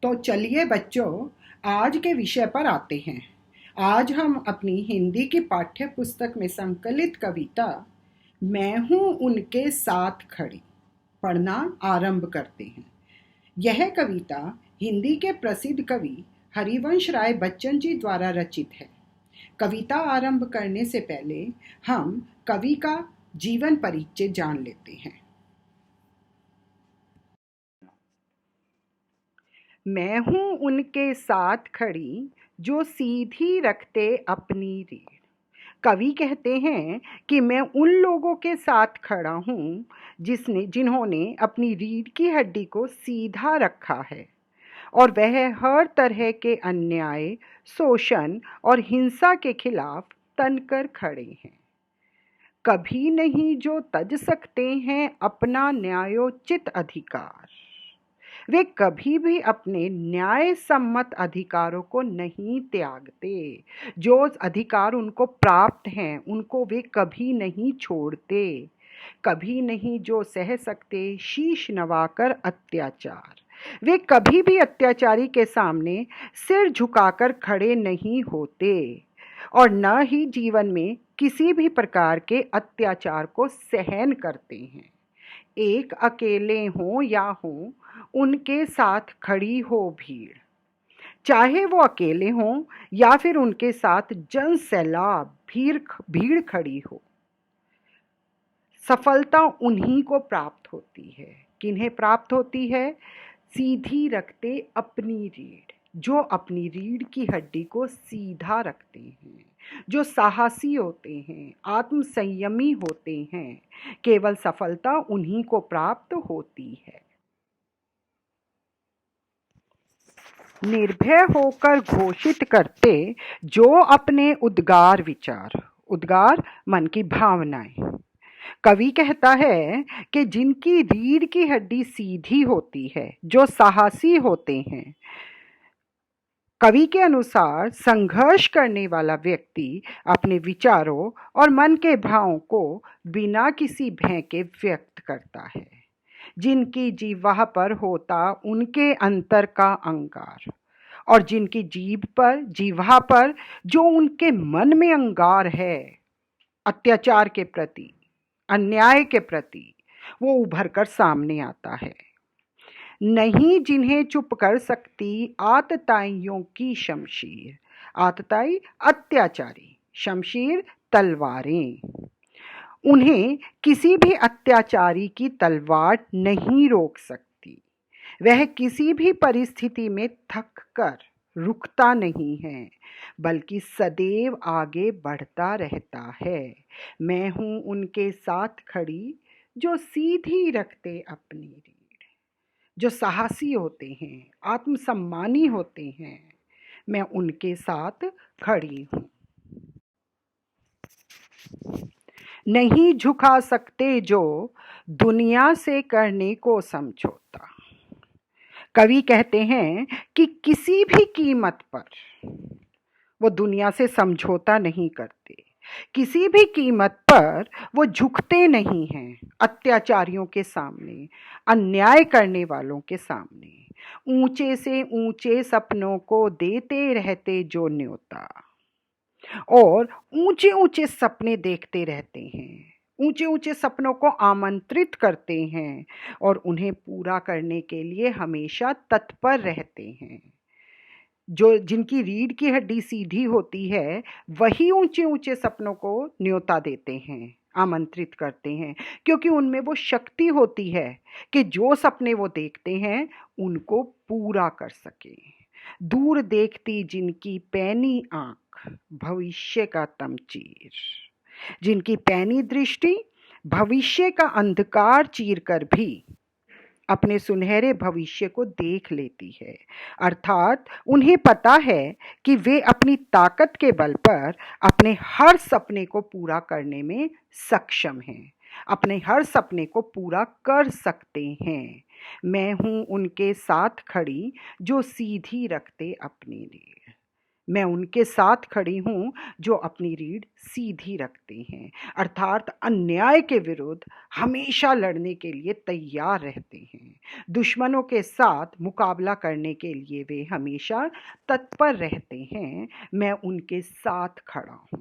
तो चलिए बच्चों, आज के विषय पर आते हैं। आज हम अपनी हिंदी की पाठ्य पुस्तक में संकलित कविता मैं हूँ उनके साथ खड़ी पढ़ना आरंभ करते हैं। यह कविता हिंदी के प्रसिद्ध कवि हरिवंश राय बच्चन जी द्वारा रचित है। कविता आरंभ करने से पहले हम कवि का जीवन परिचय जान लेते हैं। मैं हूँ उनके साथ खड़ी जो सीधी रखते अपनी रीढ़। कवि कहते हैं कि मैं उन लोगों के साथ खड़ा हूँ जिन्होंने अपनी रीढ़ की हड्डी को सीधा रखा है और वह हर तरह के अन्याय, शोषण और हिंसा के खिलाफ तनकर खड़े हैं। कभी नहीं जो तज सकते हैं अपना न्यायोचित अधिकार। वे कभी भी अपने न्याय सम्मत अधिकारों को नहीं त्यागते। जो अधिकार उनको प्राप्त हैं उनको वे कभी नहीं छोड़ते। कभी नहीं जो सह सकते शीश नवाकर अत्याचार। वे कभी भी अत्याचारी के सामने सिर झुकाकर खड़े नहीं होते और न ही जीवन में किसी भी प्रकार के अत्याचार को सहन करते हैं। एक अकेले हों या हों, उनके साथ खड़ी हो भीड़। चाहे वो अकेले हों या फिर उनके साथ जन सैलाब भीड़ खड़ी हो। सफलता उन्हीं को प्राप्त होती है। किन्हें प्राप्त होती है? सीधी रखते अपनी रीढ़, जो अपनी रीढ़ की हड्डी को सीधा रखते हैं, जो साहसी होते हैं, आत्म संयमी होते हैं। केवल सफलता उन्हीं को प्राप्त होती है। निर्भय होकर घोषित करते जो अपने उद्गार विचार, उद्गार मन की भावनाएं। कवि कहता है कि जिनकी रीढ़ की हड्डी सीधी होती है, जो साहसी होते हैं। कवि के अनुसार संघर्ष करने वाला व्यक्ति अपने विचारों और मन के भावों को बिना किसी भय के व्यक्त करता है। जिनकी जीवाह पर होता उनके अंतर का अंगार, और जिनकी जीवाह पर जो उनके मन में अंगार है, अत्याचार के प्रति, अन्याय के प्रति, वो उभर कर सामने आता है। नहीं जिन्हें चुप कर सकती आतताइयों की शमशीर। आतताई अत्याचारी, शमशीर तलवारें। उन्हें किसी भी अत्याचारी की तलवार नहीं रोक सकती। वह किसी भी परिस्थिति में थक कर रुकता नहीं है, बल्कि सदैव आगे बढ़ता रहता है। मैं हूँ उनके साथ खड़ी जो सीधी रखते अपनी रीढ़, जो साहसी होते हैं, आत्मसम्मानी होते हैं। मैं उनके साथ खड़ी हूँ। नहीं झुका सकते जो दुनिया से करने को समझौता। कवि कहते हैं कि किसी भी कीमत पर वो दुनिया से समझौता नहीं करते। किसी भी कीमत पर वो झुकते नहीं हैं अत्याचारियों के सामने, अन्याय करने वालों के सामने। ऊंचे से ऊंचे सपनों को देते रहते जो न्योता, और ऊंचे ऊंचे सपने देखते रहते हैं, ऊंचे ऊंचे सपनों को आमंत्रित करते हैं और उन्हें पूरा करने के लिए हमेशा तत्पर रहते हैं। जो जिनकी रीढ़ की हड्डी सीधी होती है वही ऊंचे ऊंचे सपनों को न्योता देते हैं, आमंत्रित करते हैं, क्योंकि उनमें वो शक्ति होती है कि जो सपने वो देखते हैं उनको पूरा कर सके। दूर देखती जिनकी पैनी आंख भविष्य का तमचीर, जिनकी पैनी दृष्टि भविष्य का अंधकार चीर कर भी अपने सुनहरे भविष्य को देख लेती है। अर्थात उन्हें पता है कि वे अपनी ताकत के बल पर अपने हर सपने को पूरा करने में सक्षम हैं, अपने हर सपने को पूरा कर सकते हैं। मैं हूँ उनके साथ खड़ी जो सीधी रखते अपनी रीढ़, मैं उनके साथ खड़ी हूं जो अपनी रीढ़ सीधी रखते हैं, अर्थात अन्याय के विरुद्ध हमेशा लड़ने के लिए तैयार रहते हैं। दुश्मनों के साथ मुकाबला करने के लिए वे हमेशा तत्पर रहते हैं। मैं उनके साथ खड़ा हूं।